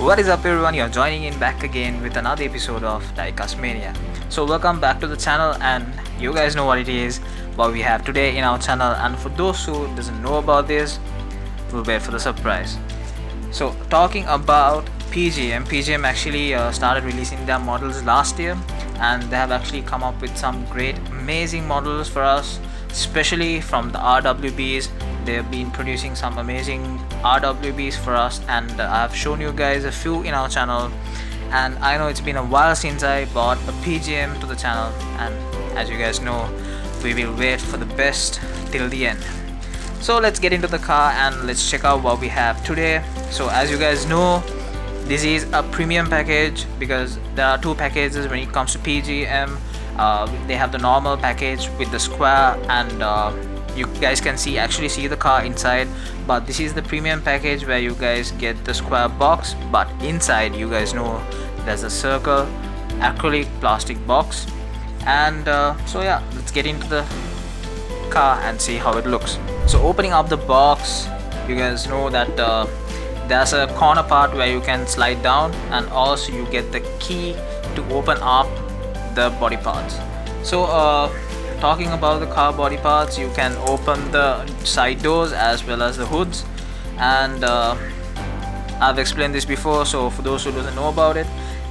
What is up everyone, you're joining in back again with another episode of Diecast Maniac. So welcome back to the channel, and you guys know what it is, what we have today in our channel, and for those who doesn't know about this, we'll wait for the surprise. So talking about PGM actually started releasing their models last year, and they have actually come up with some great amazing models for us, especially from the RWBs. They've been producing some amazing RWBs for us, and I've shown you guys a few in our channel, and I know it's been a while since I bought a PGM to the channel, and as you guys know, we will wait for the best till the end. So let's get into the car and let's check out what we have today. So as you guys know, this is a premium package because there are two packages when it comes to PGM. They have the normal package with the square, and you guys can actually see the car inside, but this is the premium package where you guys get the square box, but inside you guys know there's a circle acrylic plastic box. And so yeah, let's get into the car and see how it looks. So opening up the box, you guys know that there's a corner part where you can slide down, and also you get the key to open up the body parts. So talking about the car body parts, you can open the side doors as well as the hoods, and I've explained this before, so for those who doesn't know about it,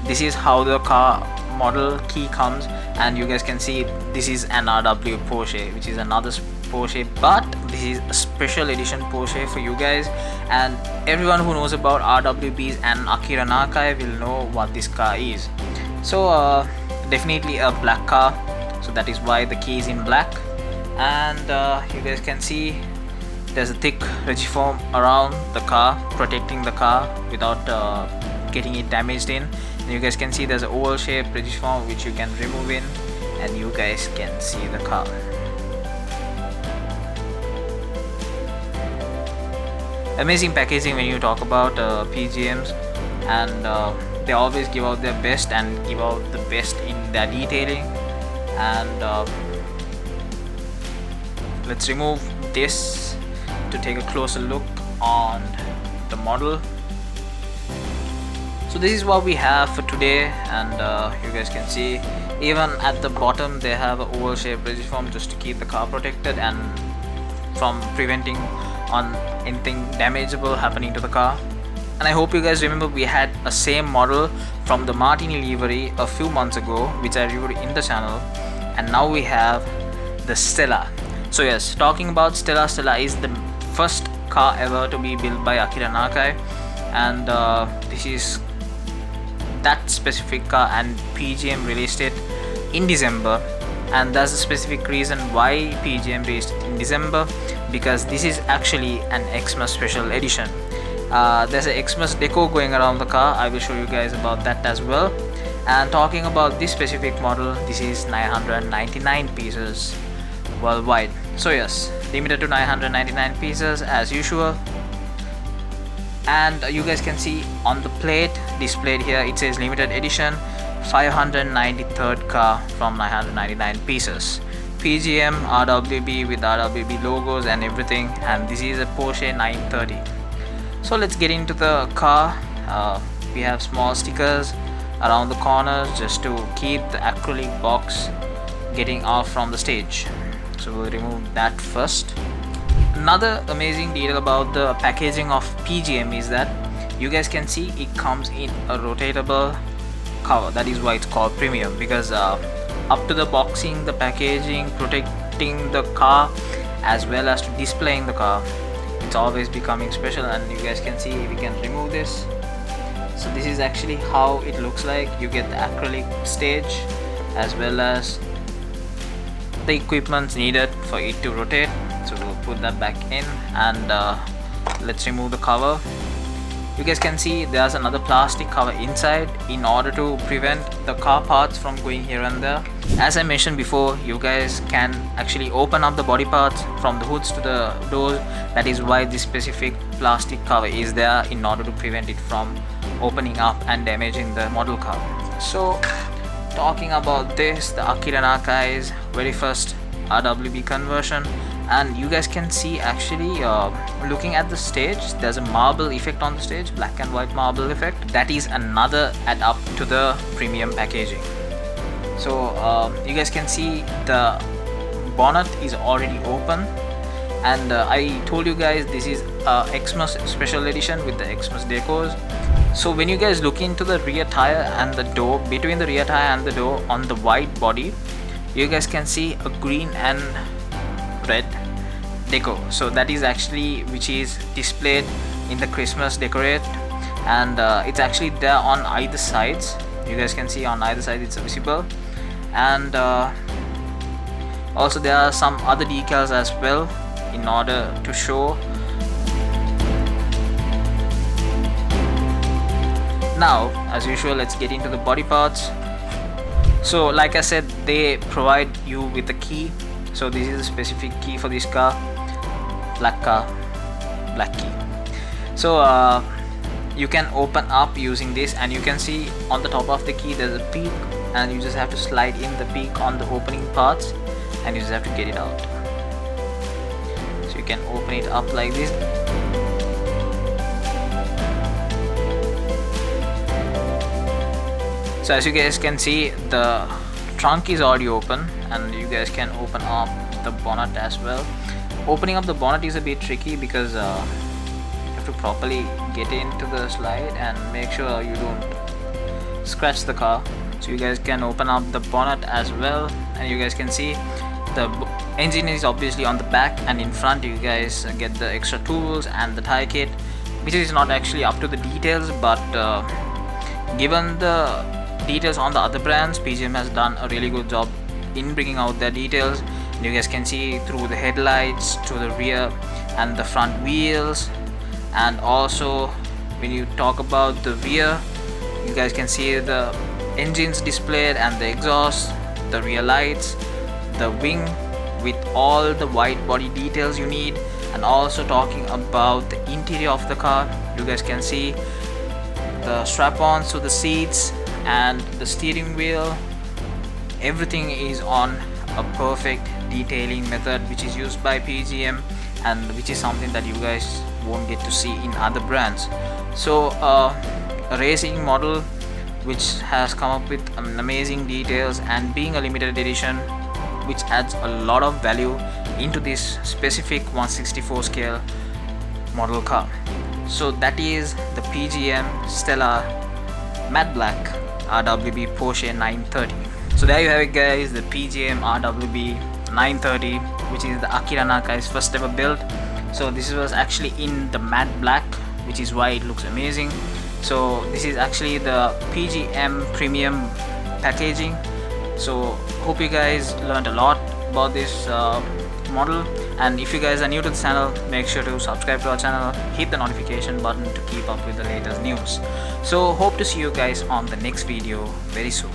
this is how the car model key comes. And you guys can see this is an RW Porsche, which is another Porsche, but this is a special edition Porsche for you guys, and everyone who knows about RWBs and Akira Nakai will know what this car is. So definitely a black car, so that is why the key is in black. And you guys can see there's a thick regiform around the car, protecting the car without getting it damaged in. And you guys can see there's an oval shaped regiform which you can remove in, and you guys can see the car. Amazing packaging when you talk about PGMs, and they always give out their best and give out the best in their detailing. And let's remove this to take a closer look on the model. So this is what we have for today, and you guys can see even at the bottom they have an oval shaped regiform just to keep the car protected and from preventing on anything damageable happening to the car. And I hope you guys remember we had a same model from the Martini livery a few months ago, which I reviewed in the channel, and now we have the Stella. So yes, talking about Stella is the first car ever to be built by Akira Nakai, and this is that specific car, and PGM released it in December, and that's the specific reason why PGM released it in December, because this is actually an Xmas special edition. There's an Xmas deco going around the car. I will show you guys about that as well. And talking about this specific model, this is 999 pieces worldwide. So yes, limited to 999 pieces as usual. And you guys can see on the plate displayed here, it says limited edition 593rd car from 999 pieces. PGM RWB with RWB logos and everything, and this is a Porsche 930. So let's get into the car. We have small stickers around the corners just to keep the acrylic box getting off from the stage, so we'll remove that first. Another amazing detail about the packaging of PGM is that you guys can see it comes in a rotatable cover. That is why it's called premium, because up to the boxing, the packaging, protecting the car as well as to displaying the car, it's always becoming special. And you guys can see we can remove this. So this is actually how it looks like. You get the acrylic stage as well as the equipment needed for it to rotate. So we'll put that back in, and let's remove the cover. You guys can see there's another plastic cover inside in order to prevent the car parts from going here and there. As I mentioned before, you guys can actually open up the body parts from the hoods to the doors. That is why this specific plastic cover is there, in order to prevent it from opening up and damaging the model car. So talking about this, the Akira Nakai's very first RWB conversion, And you guys can see actually looking at the stage, there's a marble effect on the stage, black and white marble effect. That is another add up to the premium packaging. So you guys can see the bonnet is already open, and I told you guys this is Xmas special edition with the Xmas decors. So when you guys look into the rear tire and the door, between the rear tire and the door on the white body, you guys can see a green and red deco. So that is actually which is displayed in the Christmas decorate, and it's actually there on either sides. You guys can see on either side it's visible, and also there are some other decals as well in order to show. Now as usual, let's get into the body parts. So like I said, they provide you with the key. So this is a specific key for this car, black key. So you can open up using this, and you can see on the top of the key there's a peak, and you just have to slide in the peak on the opening parts, and you just have to get it out. So you can open it up like this. So as you guys can see, the trunk is already open, and you guys can open up the bonnet as well. Opening up the bonnet is a bit tricky because you have to properly get into the slide and make sure you don't scratch the car. So you guys can open up the bonnet as well, and you guys can see the engine is obviously on the back, and in front you guys get the extra tools and the tire kit, which is not actually up to the details, but given the details on the other brands, PGM has done a really good job in bringing out their details. You guys can see through the headlights to the rear and the front wheels, and also when you talk about the rear, you guys can see the engines displayed and the exhaust, the rear lights, the wing with all the white body details you need. And also talking about the interior of the car, you guys can see the strap-ons to the seats and the steering wheel. Everything is on a perfect detailing method which is used by PGM, and which is something that you guys won't get to see in other brands. So a racing model which has come up with amazing details, and being a limited edition, which adds a lot of value into this specific 1/64 scale model car. So that is the PGM Stella Matte Black RWB Porsche 930. So there you have it guys, the PGM RWB 930, which is the Akira Nakai's first ever build. So this was actually in the matte black, which is why it looks amazing. So this is actually the PGM premium packaging. So hope you guys learned a lot about this model, and if you guys are new to the channel, make sure to subscribe to our channel, hit the notification button to keep up with the latest news. So hope to see you guys on the next video very soon.